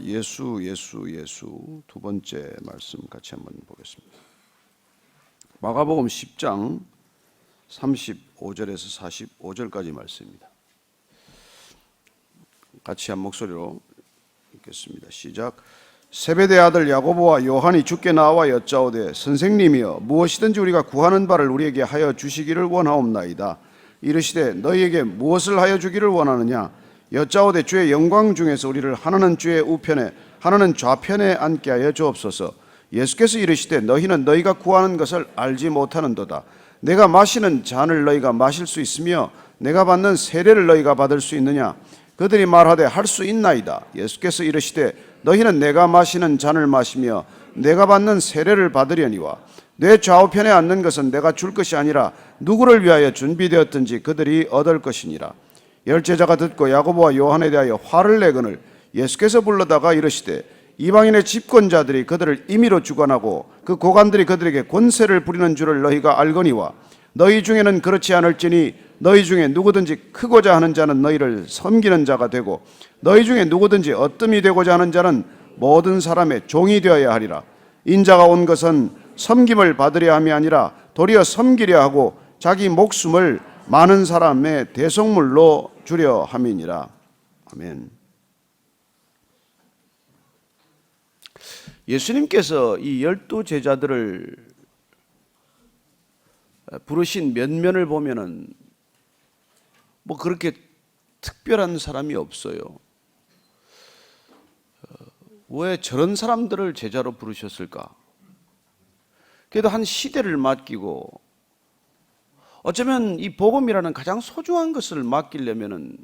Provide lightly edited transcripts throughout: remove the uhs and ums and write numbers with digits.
예수 두 번째 말씀 같이 한번 보겠습니다. 마가복음 10장 35절에서 45절까지 말씀입니다. 같이 한 목소리로 읽겠습니다. 시작. 세베대 아들 야고보와 요한이 주께 나와 여짜오되 선생님이여 무엇이든지 우리가 구하는 바를 우리에게 하여 주시기를 원하옵나이다. 이르시되 너희에게 무엇을 하여 주기를 원하느냐. 여짜오되 주의 영광 중에서 우리를 하나는 주의 우편에 하나는 좌편에 앉게 하여 주옵소서. 예수께서 이르시되 너희는 너희가 구하는 것을 알지 못하는도다. 내가 마시는 잔을 너희가 마실 수 있으며 내가 받는 세례를 너희가 받을 수 있느냐. 그들이 말하되 할 수 있나이다. 예수께서 이르시되 너희는 내가 마시는 잔을 마시며 내가 받는 세례를 받으려니와 내 좌우편에 앉는 것은 내가 줄 것이 아니라 누구를 위하여 준비되었든지 그들이 얻을 것이니라. 열제자가 듣고 야고보와 요한에 대하여 화를 내거늘 예수께서 불러다가 이르시되 이방인의 집권자들이 그들을 임의로 주관하고 그 고관들이 그들에게 권세를 부리는 줄을 너희가 알거니와 너희 중에는 그렇지 않을지니 너희 중에 누구든지 크고자 하는 자는 너희를 섬기는 자가 되고 너희 중에 누구든지 어뜸이 되고자 하는 자는 모든 사람의 종이 되어야 하리라. 인자가 온 것은 섬김을 받으려 함이 아니라 도리어 섬기려 하고 자기 목숨을 많은 사람의 대속물로 주려 함이니라. 아멘. 예수님께서 이 12 제자들을 부르신 면면을 보면은 뭐 그렇게 특별한 사람이 없어요. 왜 저런 사람들을 제자로 부르셨을까? 그래도 한 시대를 맡기고 어쩌면 이 복음이라는 가장 소중한 것을 맡기려면은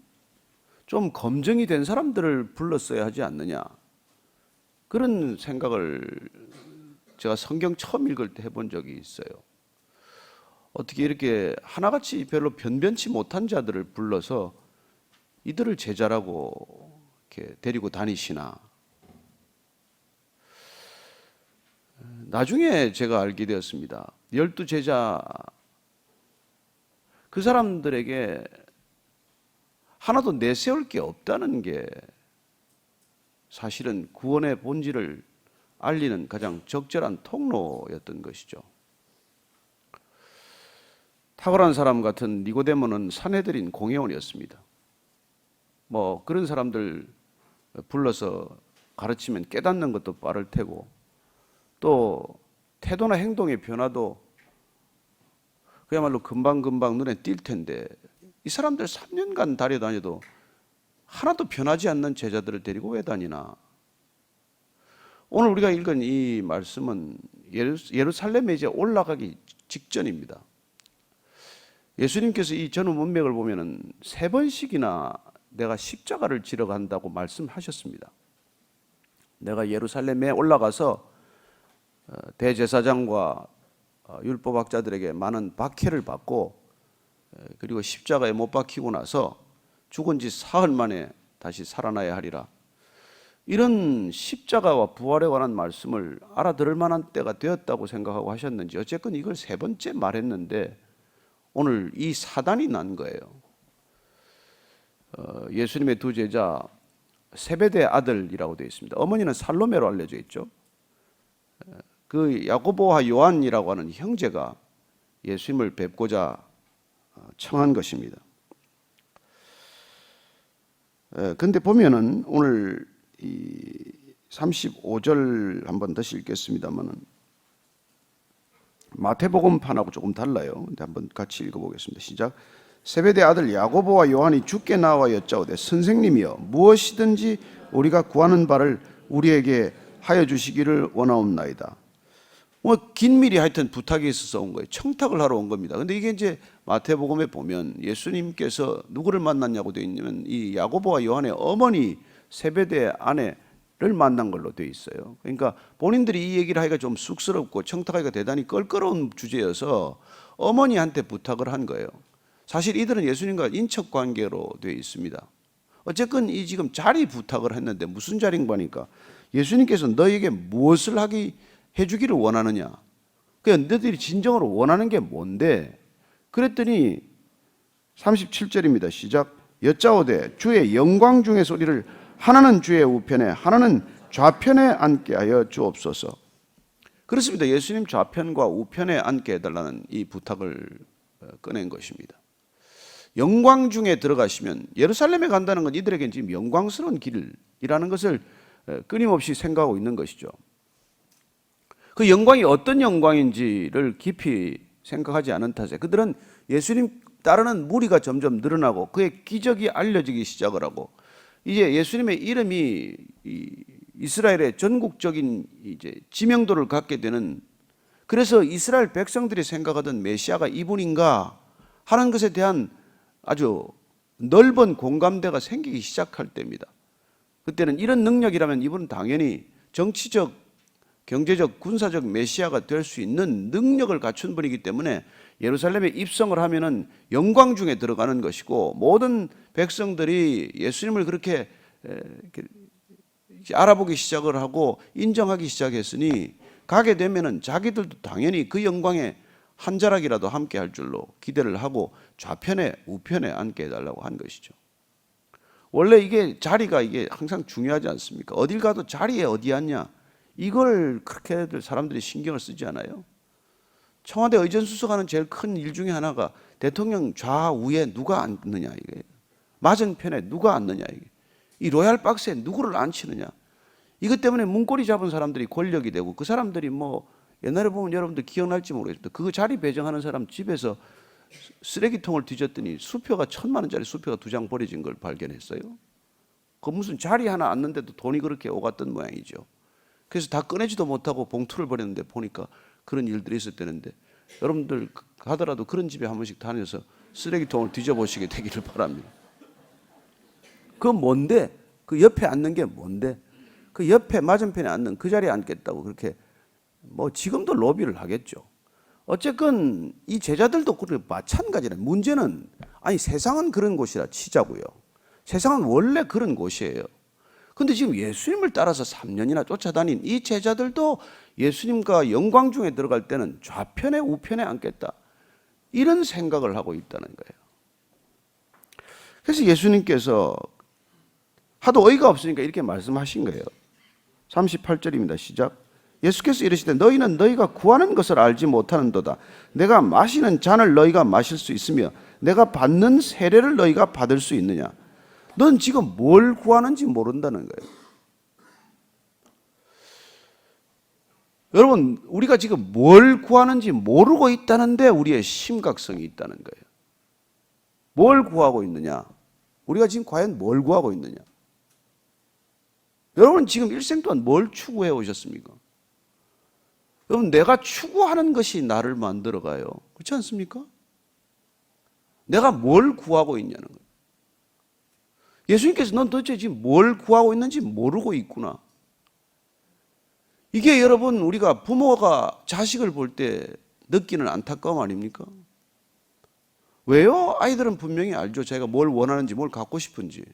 좀 검증이 된 사람들을 불렀어야 하지 않느냐. 그런 생각을 제가 성경 처음 읽을 때 해본 적이 있어요. 어떻게 이렇게 하나같이 별로 변변치 못한 자들을 불러서 이들을 제자라고 이렇게 데리고 다니시나. 나중에 제가 알게 되었습니다. 12 제자 그 사람들에게 하나도 내세울 게 없다는 게 사실은 구원의 본질을 알리는 가장 적절한 통로였던 것이죠. 탁월한 사람 같은 니고데모는 산헤드린 공회원이었습니다. 뭐 그런 사람들 불러서 가르치면 깨닫는 것도 빠를 테고 또 태도나 행동의 변화도 그야말로 금방금방 눈에 띌 텐데 이 사람들 3년간 다녀다녀도 하나도 변하지 않는 제자들을 데리고 왜 다니나. 오늘 우리가 읽은 이 말씀은 예루살렘에 이제 올라가기 직전입니다. 예수님께서 이 전후 문맥을 보면은 3번씩이나 내가 십자가를 지러 간다고 말씀하셨습니다. 내가 예루살렘에 올라가서 대제사장과 율법학자들에게 많은 박해를 받고 그리고 십자가에 못 박히고 나서 죽은 지 사흘 만에 다시 살아나야 하리라. 이런 십자가와 부활에 관한 말씀을 알아들을 만한 때가 되었다고 생각하고 하셨는지 어쨌건 이걸 3번째 말했는데 오늘 이 사단이 난 거예요. 예수님의 2 제자 세베대 아들이라고 되어 있습니다. 어머니는 살로메로 알려져 있죠. 그 야고보와 요한이라고 하는 형제가 예수님을 뵙고자 청한 것입니다. 근데 보면은 오늘 이 35절 한번 다시 읽겠습니다만은 마태복음판하고 조금 달라요. 근데 한번 같이 읽어보겠습니다. 시작. 세베대 아들 야고보와 요한이 주께 나와 여짜오되 선생님이여 무엇이든지 우리가 구하는 바를 우리에게 하여 주시기를 원하옵나이다. 뭐 긴밀히 하여튼 부탁이 있어서 온 거예요. 청탁을 하러 온 겁니다. 근데 이게 이제 마태복음에 보면 예수님께서 누구를 만났냐고 되어 있냐면 이 야고보와 요한의 어머니 세베대 아내를 만난 걸로 되어 있어요. 그러니까 본인들이 이 얘기를 하기가 좀 쑥스럽고 청탁하기가 대단히 껄끄러운 주제여서 어머니한테 부탁을 한 거예요. 사실 이들은 예수님과 인척 관계로 되어 있습니다. 어쨌건 이 지금 자리 부탁을 했는데 무슨 자리인가 하니까 예수님께서 너에게 무엇을 해주기를 원하느냐. 그러니까 너희들이 진정으로 원하는 게 뭔데? 그랬더니 37절입니다. 시작. 여짜오되 주의 영광 중에서 우리를 하나는 주의 우편에 하나는 좌편에 앉게 하여 주옵소서. 그렇습니다. 예수님 좌편과 우편에 앉게 해달라는 이 부탁을 꺼낸 것입니다. 영광 중에 들어가시면, 예루살렘에 간다는 건 이들에게는 지금 영광스러운 길이라는 것을 끊임없이 생각하고 있는 것이죠. 그 영광이 어떤 영광인지를 깊이 생각하지 않은 탓에 그들은 예수님 따르는 무리가 점점 늘어나고 그의 기적이 알려지기 시작을 하고, 이제 예수님의 이름이 이스라엘의 전국적인 이제 지명도를 갖게 되는, 그래서 이스라엘 백성들이 생각하던 메시아가 이분인가 하는 것에 대한 아주 넓은 공감대가 생기기 시작할 때입니다. 그때는 이런 능력이라면 이분은 당연히 정치적, 경제적, 군사적 메시아가 될 수 있는 능력을 갖춘 분이기 때문에 예루살렘에 입성을 하면은 영광 중에 들어가는 것이고, 모든 백성들이 예수님을 그렇게 알아보기 시작을 하고 인정하기 시작했으니 가게 되면은 자기들도 당연히 그 영광에 한 자락이라도 함께 할 줄로 기대를 하고 좌편에 우편에 앉게 해달라고 한 것이죠. 원래 이게 자리가 이게 항상 중요하지 않습니까? 어딜 가도 자리에 어디 앉냐, 이걸 그렇게들 사람들이 신경을 쓰지 않아요. 청와대 의전수석하는 제일 큰 일 중에 하나가 대통령 좌우에 누가 앉느냐, 이게 맞은편에 누가 앉느냐, 이게 이 로얄 박스에 누구를 앉히느냐, 이것 때문에 문고리 잡은 사람들이 권력이 되고, 그 사람들이 뭐 옛날에 보면 여러분들 기억날지 모르겠습니다. 그 자리 배정하는 사람 집에서 쓰레기통을 뒤졌더니 수표가 1,000만 원짜리 수표가 2장 버려진 걸 발견했어요. 그 무슨 자리 하나 앉는데도 돈이 그렇게 오갔던 모양이죠. 그래서 다 꺼내지도 못하고 봉투를 버렸는데 보니까 그런 일들이 있었다는데, 여러분들 가더라도 그런 집에 한 번씩 다녀서 쓰레기통을 뒤져보시게 되기를 바랍니다. 그 뭔데? 그 옆에 앉는 게 뭔데? 그 옆에 맞은편에 앉는 그 자리에 앉겠다고 그렇게 뭐 지금도 로비를 하겠죠. 어쨌건 이 제자들도 그렇게 마찬가지네. 문제는 아니 세상은 그런 곳이라 치자고요. 세상은 원래 그런 곳이에요. 근데 지금 예수님을 따라서 3년이나 쫓아다닌 이 제자들도 예수님과 영광 중에 들어갈 때는 좌편에 우편에 앉겠다, 이런 생각을 하고 있다는 거예요. 그래서 예수님께서 하도 어이가 없으니까 이렇게 말씀하신 거예요. 38절입니다. 시작. 예수께서 이르시되 너희는 너희가 구하는 것을 알지 못하는도다. 내가 마시는 잔을 너희가 마실 수 있으며 내가 받는 세례를 너희가 받을 수 있느냐. 넌 지금 뭘 구하는지 모른다는 거예요. 여러분, 우리가 지금 뭘 구하는지 모르고 있다는데 우리의 심각성이 있다는 거예요. 뭘 구하고 있느냐? 우리가 지금 과연 뭘 구하고 있느냐? 여러분 지금 일생 동안 뭘 추구해 오셨습니까? 여러분, 내가 추구하는 것이 나를 만들어가요. 그렇지 않습니까? 내가 뭘 구하고 있냐는 거예요. 예수님께서 넌 도대체 지금 뭘 구하고 있는지 모르고 있구나. 이게 여러분, 우리가 부모가 자식을 볼 때 느끼는 안타까움 아닙니까? 왜요? 아이들은 분명히 알죠. 자기가 뭘 원하는지, 뭘 갖고 싶은지.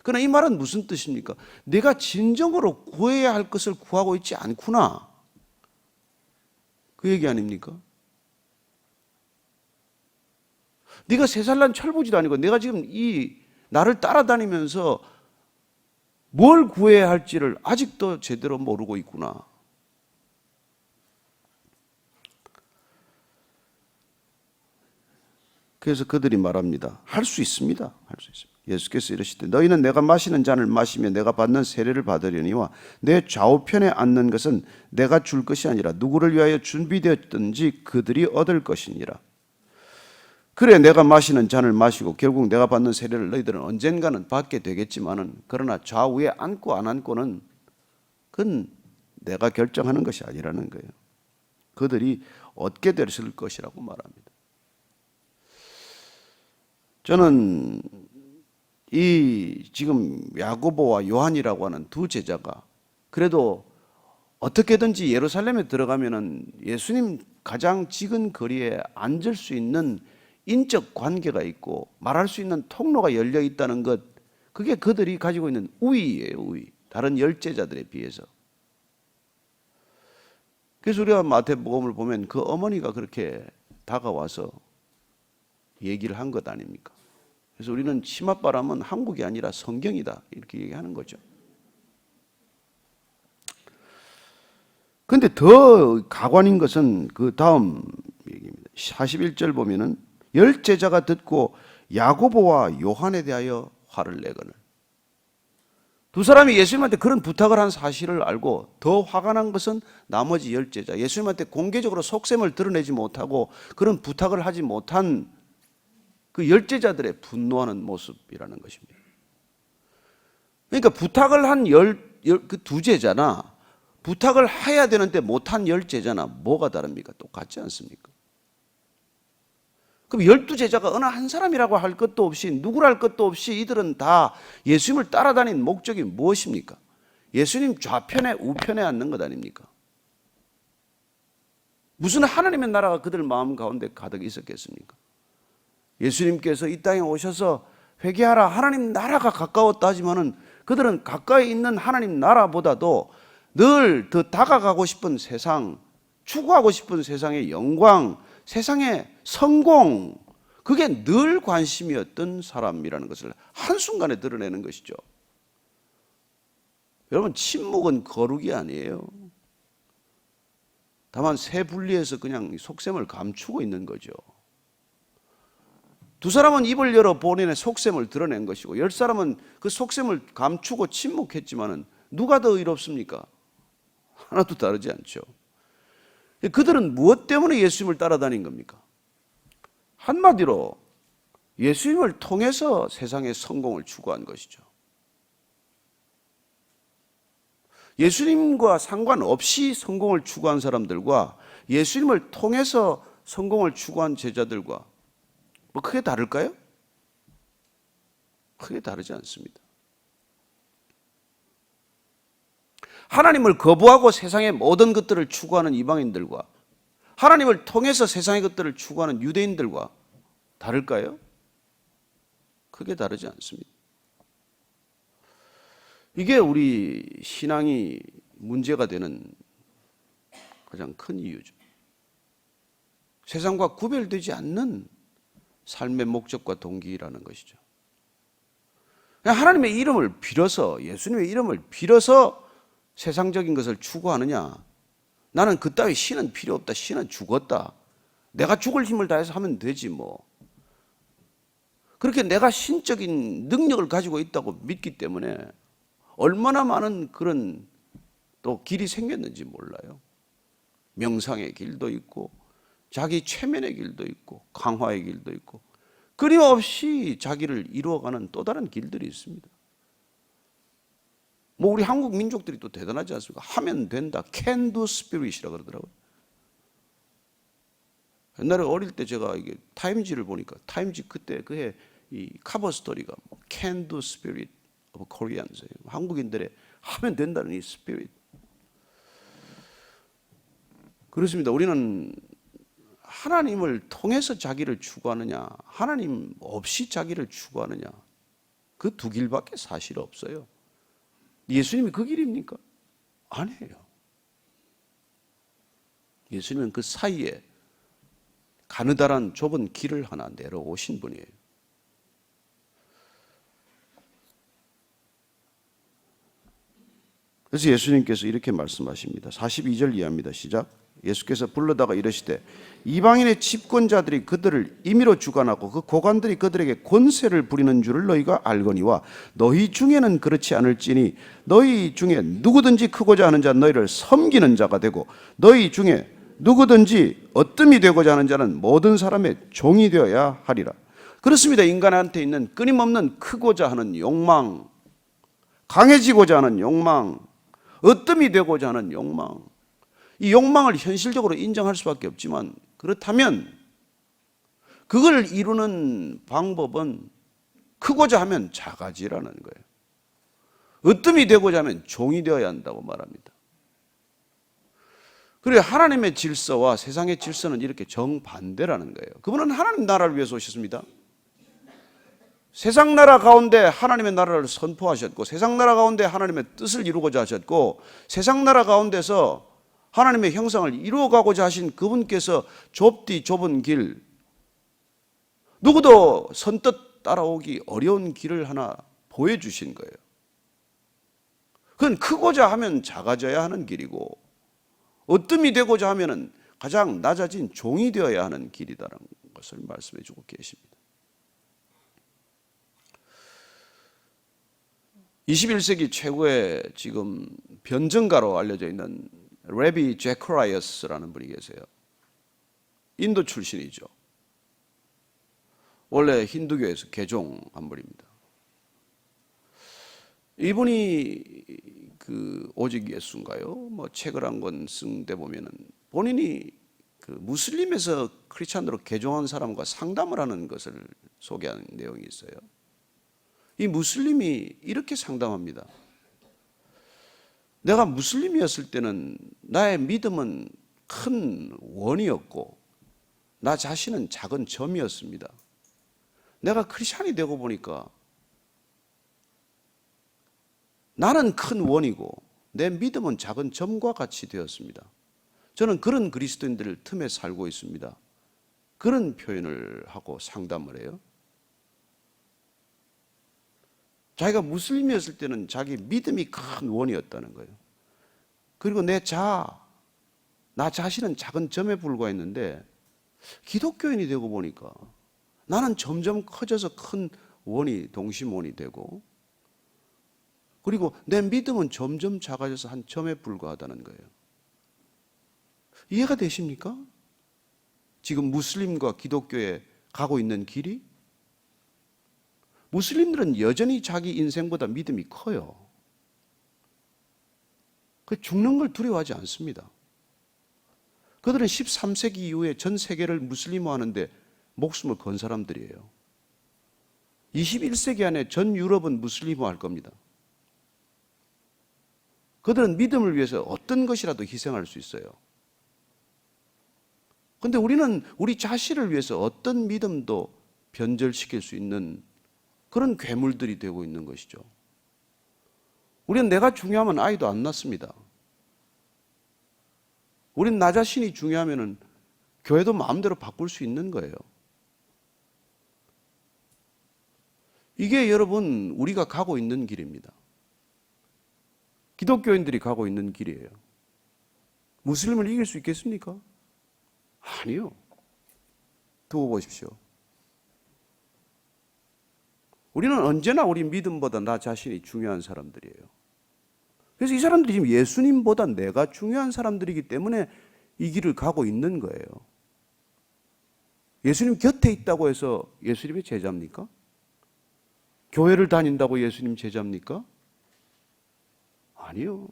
그러나 이 말은 무슨 뜻입니까? 내가 진정으로 구해야 할 것을 구하고 있지 않구나, 그 얘기 아닙니까? 네가 3살 난 철부지도 아니고 내가 지금 이 나를 따라다니면서 뭘 구해야 할지를 아직도 제대로 모르고 있구나. 그래서 그들이 말합니다. 할 수 있습니다. 할 수 있습니다. 예수께서 이르시되 너희는 내가 마시는 잔을 마시며 내가 받는 세례를 받으려니와 내 좌우편에 앉는 것은 내가 줄 것이 아니라 누구를 위하여 준비되었든지 그들이 얻을 것이니라. 그래 내가 마시는 잔을 마시고 결국 내가 받는 세례를 너희들은 언젠가는 받게 되겠지만은, 그러나 좌우에 앉고 안 앉고는 그건 내가 결정하는 것이 아니라는 거예요. 그들이 얻게 됐을 것이라고 말합니다. 저는 이 지금 야고보와 요한이라고 하는 두 제자가 그래도 어떻게든지 예루살렘에 들어가면은 예수님 가장 지근 거리에 앉을 수 있는 인적 관계가 있고 말할 수 있는 통로가 열려 있다는 것, 그게 그들이 가지고 있는 우위예요. 우위. 다른 열제자들에 비해서. 그래서 우리가 마태복음을 보면 그 어머니가 그렇게 다가와서 얘기를 한 것 아닙니까? 그래서 우리는 치맛바람은 한국이 아니라 성경이다 이렇게 얘기하는 거죠. 그런데 더 가관인 것은 그 다음 얘기입니다. 41절 보면은 열 제자가 듣고 야고보와 요한에 대하여 화를 내거늘. 두 사람이 예수님한테 그런 부탁을 한 사실을 알고 더 화가 난 것은 나머지 열 제자, 예수님한테 공개적으로 속셈을 드러내지 못하고 그런 부탁을 하지 못한 그 열 제자들의 분노하는 모습이라는 것입니다. 그러니까 부탁을 한 그 두 제자나 부탁을 해야 되는데 못한 열 제자나 뭐가 다릅니까? 똑같지 않습니까? 그럼 12제자가 어느 한 사람이라고 할 것도 없이 누구랄 것도 없이 이들은 다 예수님을 따라다닌 목적이 무엇입니까? 예수님 좌편에 우편에 앉는 것 아닙니까? 무슨 하나님의 나라가 그들 마음 가운데 가득 있었겠습니까? 예수님께서 이 땅에 오셔서 회개하라, 하나님 나라가 가까웠다 하지만은 그들은 가까이 있는 하나님 나라보다도 늘 더 다가가고 싶은 세상, 추구하고 싶은 세상의 영광, 세상의 성공, 그게 늘 관심이었던 사람이라는 것을 한순간에 드러내는 것이죠. 여러분, 침묵은 거룩이 아니에요. 다만 세 분리해서 그냥 속셈을 감추고 있는 거죠. 두 사람은 입을 열어 본인의 속셈을 드러낸 것이고 10사람은 그 속셈을 감추고 침묵했지만은 누가 더 의롭습니까? 하나도 다르지 않죠. 그들은 무엇 때문에 예수님을 따라다닌 겁니까? 한마디로 예수님을 통해서 세상의 성공을 추구한 것이죠. 예수님과 상관없이 성공을 추구한 사람들과 예수님을 통해서 성공을 추구한 제자들과 뭐 크게 다를까요? 크게 다르지 않습니다. 하나님을 거부하고 세상의 모든 것들을 추구하는 이방인들과 하나님을 통해서 세상의 것들을 추구하는 유대인들과 다를까요? 크게 다르지 않습니다. 이게 우리 신앙이 문제가 되는 가장 큰 이유죠. 세상과 구별되지 않는 삶의 목적과 동기라는 것이죠. 하나님의 이름을 빌어서, 예수님의 이름을 빌어서 세상적인 것을 추구하느냐? 나는 그따위 신은 필요 없다. 신은 죽었다. 내가 죽을 힘을 다해서 하면 되지 뭐. 그렇게 내가 신적인 능력을 가지고 있다고 믿기 때문에 얼마나 많은 그런 또 길이 생겼는지 몰라요. 명상의 길도 있고 자기 최면의 길도 있고 강화의 길도 있고 끊임없이 자기를 이루어가는 또 다른 길들이 있습니다. 뭐 우리 한국 민족들이 또 대단하지 않습니까? 하면 된다. Can do spirit이라고 그러더라고요. 옛날에 어릴 때 제가 이게 타임지를 보니까 타임지 그때 그해 이 커버 스토리가 Can do spirit of Koreans. 한국인들의 하면 된다는 이 스피릿. 그렇습니다. 우리는 하나님을 통해서 자기를 추구하느냐, 하나님 없이 자기를 추구하느냐, 그 두 길밖에 사실 없어요. 예수님이 그 길입니까? 아니에요. 예수님은 그 사이에 가느다란 좁은 길을 하나 내려오신 분이에요. 그래서 예수님께서 이렇게 말씀하십니다. 42절 이하입니다. 시작. 예수께서 불러다가 이르시되 이방인의 집권자들이 그들을 임의로 주관하고 그 고관들이 그들에게 권세를 부리는 줄을 너희가 알거니와 너희 중에는 그렇지 않을지니 너희 중에 누구든지 크고자 하는 자 너희를 섬기는 자가 되고 너희 중에 누구든지 어뜸이 되고자 하는 자는 모든 사람의 종이 되어야 하리라. 그렇습니다. 인간한테 있는 끊임없는 크고자 하는 욕망, 강해지고자 하는 욕망, 어뜸이 되고자 하는 욕망, 이 욕망을 현실적으로 인정할 수밖에 없지만 그렇다면 그걸 이루는 방법은 크고자 하면 작아지라는 거예요. 으뜸이 되고자 하면 종이 되어야 한다고 말합니다. 그리고 하나님의 질서와 세상의 질서는 이렇게 정반대라는 거예요. 그분은 하나님 나라를 위해서 오셨습니다. 세상 나라 가운데 하나님의 나라를 선포하셨고 세상 나라 가운데 하나님의 뜻을 이루고자 하셨고 세상 나라 가운데서 하나님의 형상을 이루어가고자 하신 그분께서 좁디 좁은 길, 누구도 선뜻 따라오기 어려운 길을 하나 보여주신 거예요. 그건 크고자 하면 작아져야 하는 길이고 어뜸이 되고자 하면 가장 낮아진 종이 되어야 하는 길이다라는 것을 말씀해 주고 계십니다. 21세기 최고의 지금 변증가로 알려져 있는 레비 제커라이어스라는 분이 계세요. 인도 출신이죠. 원래 힌두교에서 개종한 분입니다. 이분이 그 오직 예수인가요? 뭐 책을 한 권 쓴 데 보면은 본인이 그 무슬림에서 크리스찬으로 개종한 사람과 상담을 하는 것을 소개하는 내용이 있어요. 이 무슬림이 이렇게 상담합니다. 내가 무슬림이었을 때는 나의 믿음은 큰 원이었고 나 자신은 작은 점이었습니다. 내가 크리스찬이 되고 보니까 나는 큰 원이고 내 믿음은 작은 점과 같이 되었습니다. 저는 그런 그리스도인들 틈에 살고 있습니다. 그런 표현을 하고 상담을 해요. 자기가 무슬림이었을 때는 자기 믿음이 큰 원이었다는 거예요. 그리고 나 자신은 작은 점에 불과했는데 기독교인이 되고 보니까 나는 점점 커져서 큰 원이 동심원이 되고 그리고 내 믿음은 점점 작아져서 한 점에 불과하다는 거예요. 이해가 되십니까? 지금 무슬림과 기독교에 가고 있는 길이? 무슬림들은 여전히 자기 인생보다 믿음이 커요. 죽는 걸 두려워하지 않습니다. 그들은 13세기 이후에 전 세계를 무슬림화하는데 목숨을 건 사람들이에요. 21세기 안에 전 유럽은 무슬림화할 겁니다. 그들은 믿음을 위해서 어떤 것이라도 희생할 수 있어요. 그런데 우리는 우리 자신을 위해서 어떤 믿음도 변절시킬 수 있는 그런 괴물들이 되고 있는 것이죠. 우리는 내가 중요하면 아이도 안 낳습니다. 우리는 나 자신이 중요하면 교회도 마음대로 바꿀 수 있는 거예요. 이게 여러분 우리가 가고 있는 길입니다. 기독교인들이 가고 있는 길이에요. 무슬림을 이길 수 있겠습니까? 아니요. 두고 보십시오. 우리는 언제나 우리 믿음보다 나 자신이 중요한 사람들이에요. 그래서 이 사람들이 지금 예수님보다 내가 중요한 사람들이기 때문에 이 길을 가고 있는 거예요. 예수님 곁에 있다고 해서 예수님의 제자입니까? 교회를 다닌다고 예수님 제자입니까? 아니요.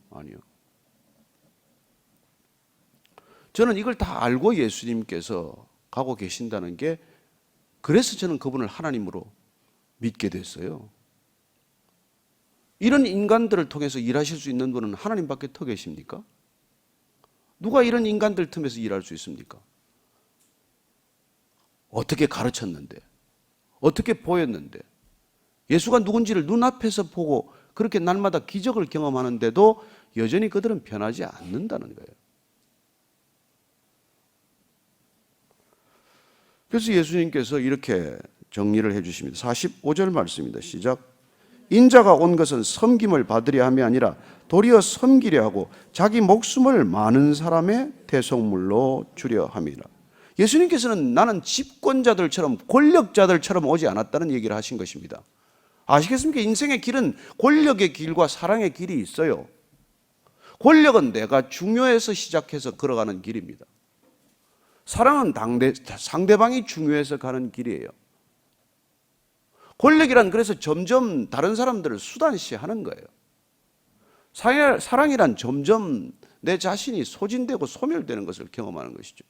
저는 이걸 다 알고 예수님께서 가고 계신다는 게 그래서 저는 그분을 하나님으로 믿게 됐어요. 이런 인간들을 통해서 일하실 수 있는 분은 하나님밖에 더 계십니까? 누가 이런 인간들 틈에서 일할 수 있습니까? 어떻게 가르쳤는데, 어떻게 보였는데, 예수가 누군지를 눈앞에서 보고 그렇게 날마다 기적을 경험하는데도 여전히 그들은 변하지 않는다는 거예요. 그래서 예수님께서 이렇게 정리를 해 주십니다. 45절 말씀입니다. 시작. 인자가 온 것은 섬김을 받으려 함이 아니라 도리어 섬기려 하고 자기 목숨을 많은 사람의 대속물로 주려 함이라. 예수님께서는 나는 집권자들처럼 권력자들처럼 오지 않았다는 얘기를 하신 것입니다. 아시겠습니까? 인생의 길은 권력의 길과 사랑의 길이 있어요. 권력은 내가 중요해서 시작해서 걸어가는 길입니다. 사랑은 상대방이 중요해서 가는 길이에요. 권력이란 그래서 점점 다른 사람들을 수단시하는 거예요. 사랑이란 점점 내 자신이 소진되고 소멸되는 것을 경험하는 것이죠.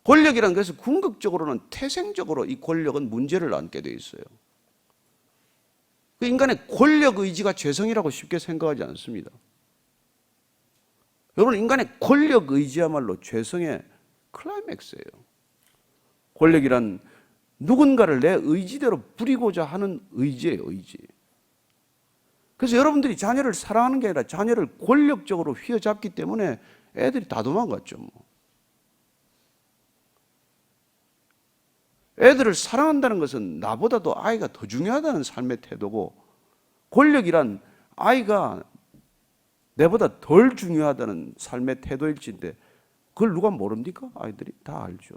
권력이란 그래서 궁극적으로는 태생적으로 이 권력은 문제를 안게 돼 있어요. 그 인간의 권력 의지가 죄성이라고 쉽게 생각하지 않습니다. 여러분, 인간의 권력 의지야말로 죄성의 클라이맥스예요. 권력이란 누군가를 내 의지대로 부리고자 하는 의지예요, 의지. 그래서 여러분들이 자녀를 사랑하는 게 아니라 자녀를 권력적으로 휘어잡기 때문에 애들이 다 도망갔죠, 뭐. 애들을 사랑한다는 것은 나보다도 아이가 더 중요하다는 삶의 태도고, 권력이란 아이가 내보다 덜 중요하다는 삶의 태도일진데, 그걸 누가 모릅니까? 아이들이 다 알죠.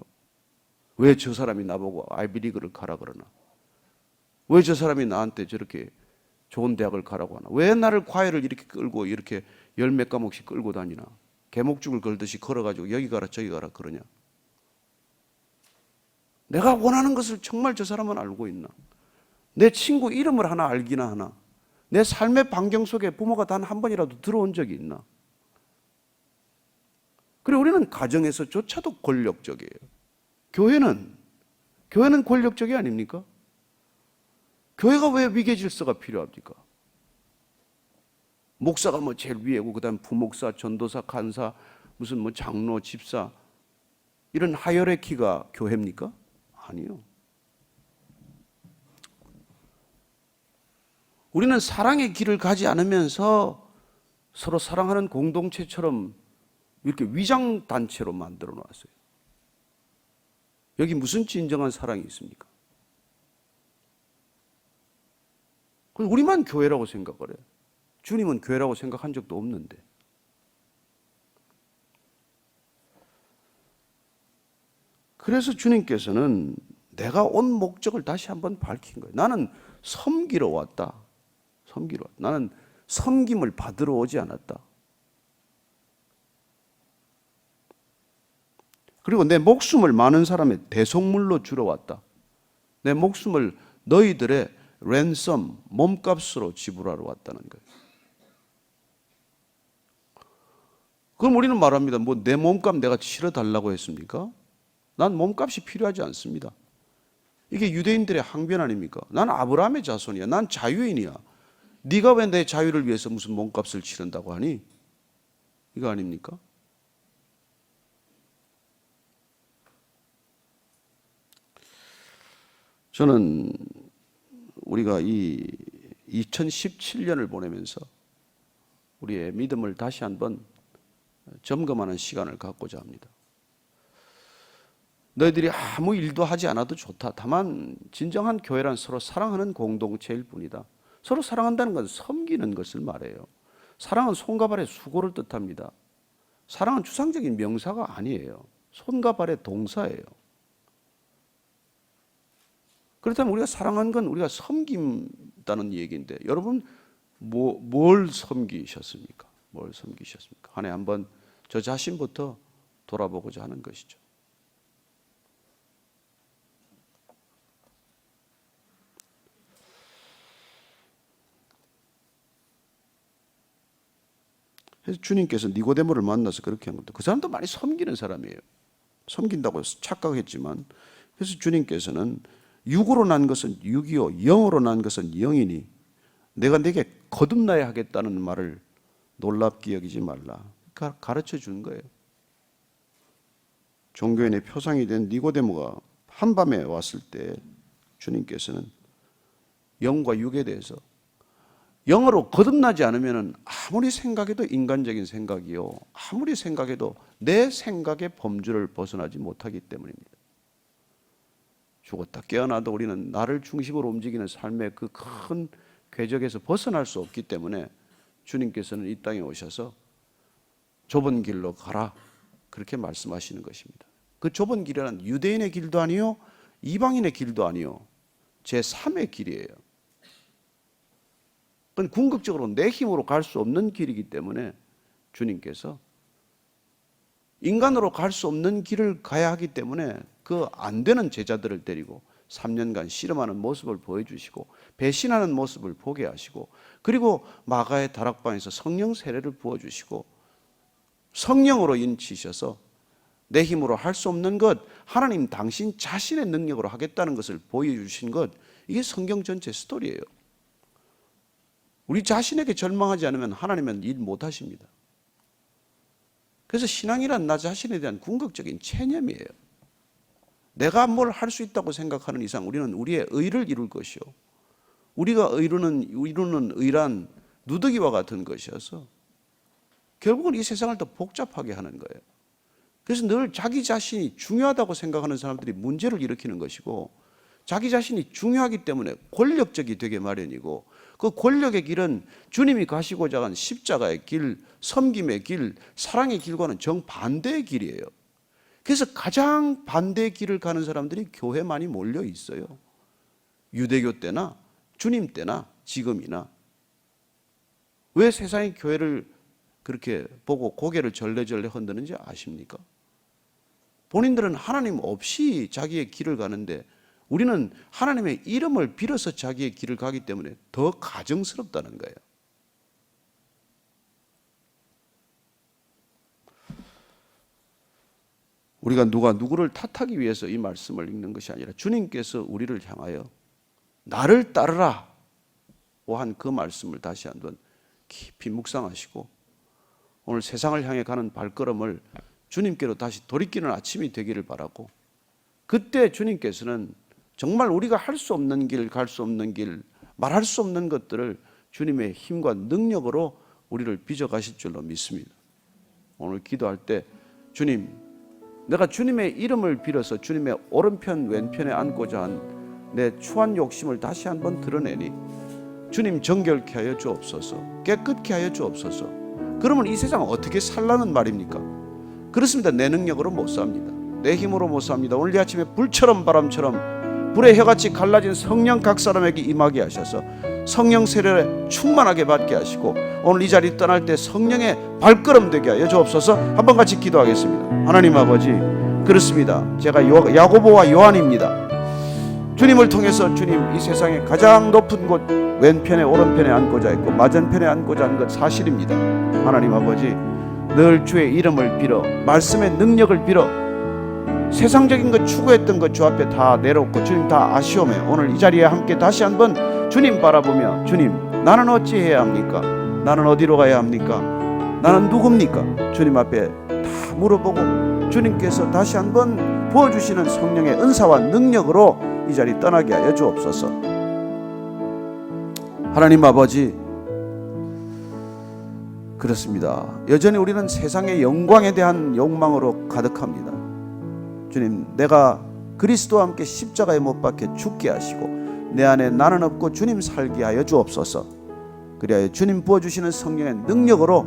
왜 저 사람이 나보고 아이비리그를 가라 그러나? 왜 저 사람이 나한테 저렇게 좋은 대학을 가라고 하나? 왜 나를 과외를 이렇게 끌고 이렇게 열 몇 과목씩 끌고 다니나? 개목줄을 걸듯이 걸어가지고 여기 가라 저기 가라 그러냐? 내가 원하는 것을 정말 저 사람은 알고 있나? 내 친구 이름을 하나 알기나 하나? 내 삶의 반경 속에 부모가 단 한 번이라도 들어온 적이 있나? 그리고 우리는 가정에서조차도 권력적이에요. 교회는 권력적이 아닙니까? 교회가 왜 위계 질서가 필요합니까? 목사가 뭐 제일 위에고, 그 다음 부목사, 전도사, 간사, 무슨 뭐 장로, 집사, 이런 하이어레키가 교회입니까? 아니요. 우리는 사랑의 길을 가지 않으면서 서로 사랑하는 공동체처럼 이렇게 위장단체로 만들어 놨어요. 여기 무슨 진정한 사랑이 있습니까? 우리만 교회라고 생각을 해요. 주님은 교회라고 생각한 적도 없는데. 그래서 주님께서는 내가 온 목적을 다시 한번 밝힌 거예요. 나는 섬기러 왔다. 섬기러 왔다. 나는 섬김을 받으러 오지 않았다. 그리고 내 목숨을 많은 사람의 대속물로 주러 왔다. 내 목숨을 너희들의 랜섬, 몸값으로 지불하러 왔다는 거예요. 그럼 우리는 말합니다. 뭐 내 몸값 내가 치러달라고 했습니까? 난 몸값이 필요하지 않습니다. 이게 유대인들의 항변 아닙니까? 난 아브라함의 자손이야. 난 자유인이야. 네가 왜 내 자유를 위해서 무슨 몸값을 치른다고 하니? 이거 아닙니까? 저는 우리가 이 2017년을 보내면서 우리의 믿음을 다시 한번 점검하는 시간을 갖고자 합니다. 너희들이 아무 일도 하지 않아도 좋다. 다만 진정한 교회란 서로 사랑하는 공동체일 뿐이다. 서로 사랑한다는 건 섬기는 것을 말해요. 사랑은 손과 발의 수고를 뜻합니다. 사랑은 추상적인 명사가 아니에요. 손과 발의 동사예요. 그렇다면 우리가 사랑한 건 우리가 섬긴다는 얘기인데, 여러분 뭘 섬기셨습니까? 뭘 섬기셨습니까? 한 해 한번 저 자신부터 돌아보고자 하는 것이죠. 그래서 주님께서 니고데모를 만나서 그렇게 한 겁니다. 그 사람도 많이 섬기는 사람이에요. 섬긴다고 착각했지만, 그래서 주님께서는 육으로 난 것은 육이요 영으로 난 것은 영이니 내가 네게 거듭나야 하겠다는 말을 놀랍게 여기지 말라. 가르쳐 주는 거예요. 종교인의 표상이 된 니고데모가 한밤에 왔을 때 주님께서는 영과 육에 대해서, 영으로 거듭나지 않으면 아무리 생각해도 인간적인 생각이요, 아무리 생각해도 내 생각의 범주를 벗어나지 못하기 때문입니다. 죽었다 깨어나도 우리는 나를 중심으로 움직이는 삶의 그 큰 궤적에서 벗어날 수 없기 때문에 주님께서는 이 땅에 오셔서 좁은 길로 가라, 그렇게 말씀하시는 것입니다. 그 좁은 길이란 유대인의 길도 아니요 이방인의 길도 아니요 제3의 길이에요. 그건 궁극적으로 내 힘으로 갈 수 없는 길이기 때문에 주님께서 인간으로 갈 수 없는 길을 가야 하기 때문에 그 안 되는 제자들을 데리고 3년간 씨름하는 모습을 보여주시고 배신하는 모습을 보게 하시고, 그리고 마가의 다락방에서 성령 세례를 부어주시고 성령으로 인치셔서 내 힘으로 할 수 없는 것 하나님 당신 자신의 능력으로 하겠다는 것을 보여주신 것, 이게 성경 전체 스토리예요. 우리 자신에게 절망하지 않으면 하나님은 일 못하십니다. 그래서 신앙이란 나 자신에 대한 궁극적인 체념이에요. 내가 뭘 할 수 있다고 생각하는 이상 우리는 우리의 의를 이룰 것이요, 우리가 이루는 의란 누더기와 같은 것이어서 결국은 이 세상을 더 복잡하게 하는 거예요. 그래서 늘 자기 자신이 중요하다고 생각하는 사람들이 문제를 일으키는 것이고, 자기 자신이 중요하기 때문에 권력적이 되게 마련이고, 그 권력의 길은 주님이 가시고자 한 십자가의 길, 섬김의 길, 사랑의 길과는 정반대의 길이에요. 그래서 가장 반대의 길을 가는 사람들이 교회에 많이 몰려 있어요. 유대교 때나 주님 때나 지금이나. 왜 세상이 교회를 그렇게 보고 고개를 절레절레 흔드는지 아십니까? 본인들은 하나님 없이 자기의 길을 가는데, 우리는 하나님의 이름을 빌어서 자기의 길을 가기 때문에 더 가증스럽다는 거예요. 우리가 누가 누구를 탓하기 위해서 이 말씀을 읽는 것이 아니라 주님께서 우리를 향하여 나를 따르라 한 그 말씀을 다시 한번 깊이 묵상하시고, 오늘 세상을 향해 가는 발걸음을 주님께로 다시 돌이키는 아침이 되기를 바라고, 그때 주님께서는 정말 우리가 할 수 없는 길, 갈 수 없는 길, 말할 수 없는 것들을 주님의 힘과 능력으로 우리를 빚어가실 줄로 믿습니다. 오늘 기도할 때, 주님, 내가 주님의 이름을 빌어서 주님의 오른편 왼편에 앉고자 한 내 추한 욕심을 다시 한번 드러내니 주님 정결케 하여 주옵소서, 깨끗게 하여 주옵소서. 그러면 이 세상 어떻게 살라는 말입니까? 그렇습니다. 내 능력으로 못 삽니다. 내 힘으로 못 삽니다. 오늘 이 아침에 불처럼 바람처럼 불의 혀같이 갈라진 성령 각 사람에게 임하게 하셔서 성령 세례를 충만하게 받게 하시고, 오늘 이 자리 떠날 때 성령의 발걸음 되게 하여 주옵소서. 한번 같이 기도하겠습니다. 하나님 아버지, 그렇습니다. 제가 야고보와 요한입니다. 주님을 통해서 주님 이 세상의 가장 높은 곳 왼편에 오른편에 앉고자 했고 맞은편에 앉고자 한 것 사실입니다. 하나님 아버지, 늘 주의 이름을 빌어 말씀의 능력을 빌어 세상적인 것 추구했던 것 주 앞에 다 내놓고 주님 다 아시오매 오늘 이 자리에 함께 다시 한번 주님 바라보며, 주님 나는 어찌 해야 합니까? 나는 어디로 가야 합니까? 나는 누굽니까? 주님 앞에 다 물어보고 주님께서 다시 한번 부어주시는 성령의 은사와 능력으로 이 자리 떠나게 하여 주옵소서. 하나님 아버지, 그렇습니다. 여전히 우리는 세상의 영광에 대한 욕망으로 가득합니다. 주님, 내가 그리스도와 함께 십자가에 못 박혀 죽게 하시고 내 안에 나는 없고 주님 살게 하여 주옵소서. 그리하여 주님 부어주시는 성령의 능력으로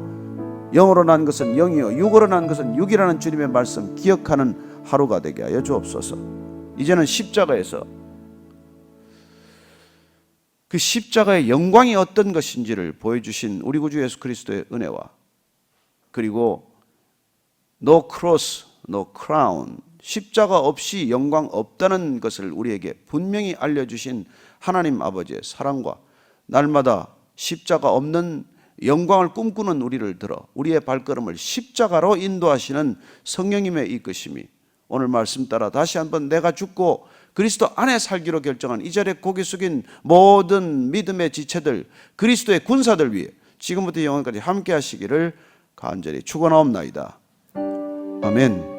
영으로 난 것은 영이요 육으로 난 것은 육이라는 주님의 말씀 기억하는 하루가 되게 하여 주옵소서. 이제는 십자가에서 그 십자가의 영광이 어떤 것인지를 보여주신 우리 구주 예수 그리스도의 은혜와, 그리고 No cross, no crown, 십자가 없이 영광 없다는 것을 우리에게 분명히 알려주신 하나님 아버지의 사랑과, 날마다 십자가 없는 영광을 꿈꾸는 우리를 들어 우리의 발걸음을 십자가로 인도하시는 성령님의 이끄심이 오늘 말씀 따라 다시 한번 내가 죽고 그리스도 안에 살기로 결정한 이 자리에 고개 숙인 모든 믿음의 지체들, 그리스도의 군사들 위해 지금부터 영원까지 함께 하시기를 간절히 축원하옵나이다. 아멘.